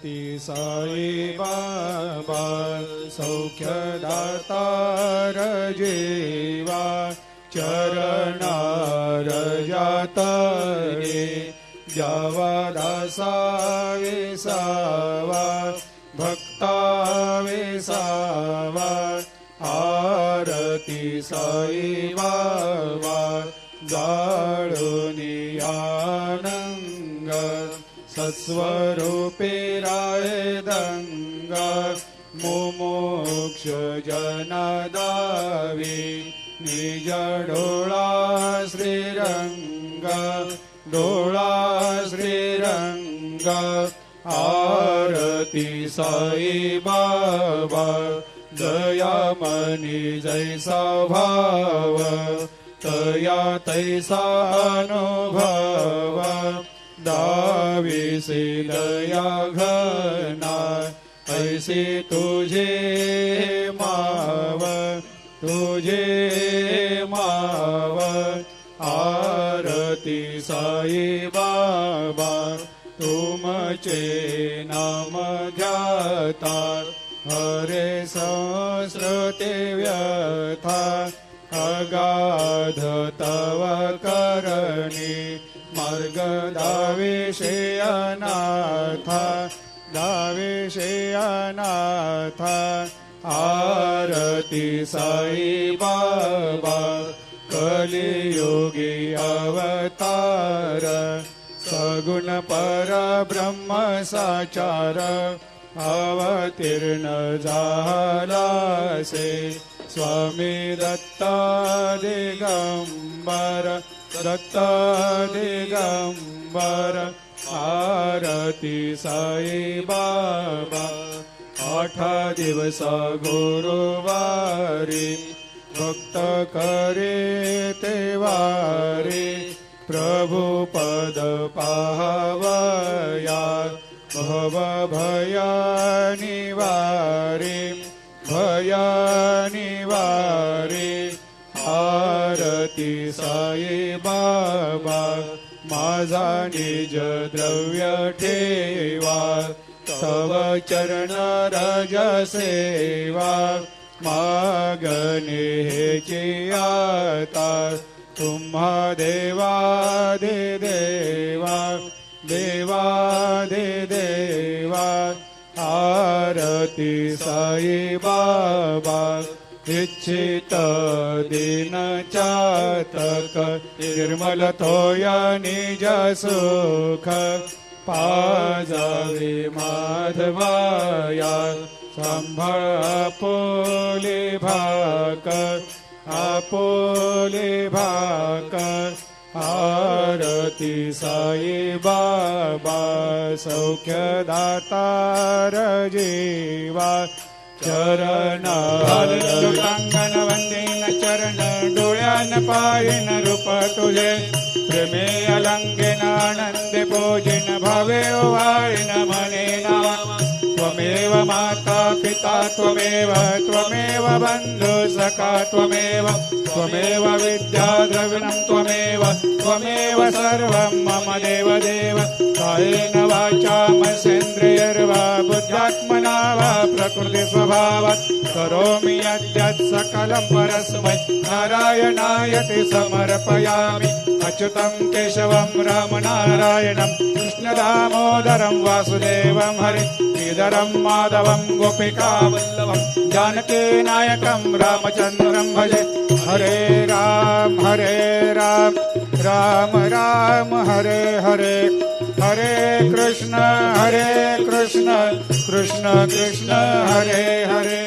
ती साई बाबा सौख्यदातार जीवा चरणार जातरे जावा दासा विसावा भक्ता विसावा आरती साई बाबा जाळुनी आनंग सत्स्वरूपे राय दंग मुमुक्ष जनदावी निज डोळा श्रीरंग डोळा श्रीरंग आरती साई बाबा दयामनी जैसा भाव तया तैसा अनुभव दाविसे दया घना ऐसे तुझे माव तुझे माव आरती साई बाबा तुमचे नाम ध्याता हरे संस्कृते व्यथा अगाध तव करणी मार्ग दाविषे अनाथा दाविषे अनाथा आरती साई बाबा कलियुगी अवतार सगुण परब्रह्म साचार अवतीर्ण झालासे स्वामी दत्ता दिगंबर दत्ता दिगंबर आरती साई बाबा 8 दिवस गुरुवारी भक्त करे तेवारी प्रभु पद पाहवया भव भया निवारी भया निवारी आरती साई बाबा माझा निज द्रव्य ठेवा तव चरण रज सेवा मागणे हेची आता तुम्हा देवादि देवा देवादि देवा आरती साई बाबा इच्छित दिन चातक निर्मल थोया निज सुख पाजावे माधवाया सांभाळ आपोले भाक आपोले भाक आरती साई बाबा सौख्यदातार जीवा चरण लोटांगण वंदीन चरण डोळ्यान पायन रूप तुझे प्रेमे अलंगेन आनंदे पूजिन भावे वाळीन मने नावा त्वमेव माता पिता त्वमेव त्वमेव बंधु सखा त्वमेव त्वमेव विद्या द्रविणं त्वमेव त्वमेव सर्वं मम देव देव कायेन वाचा मनसेन्द्रियर्वा बुद्ध्यात्मना वा प्रकृति स्वभावात् करोमि यद्यत् सकलं परस्मै नारायणायति समर्पयामि अच्युतं केशवं रामनारायणं कृष्णदामोदरं वासुदेवं हरि श्रीधरं माधवं गोपिकावल्लभं जानकीनायकं रामचन्द्रं भजे हरे राम राम राम हरे हरे हरे कृष्ण कृष्ण कृष्ण हरे हरे।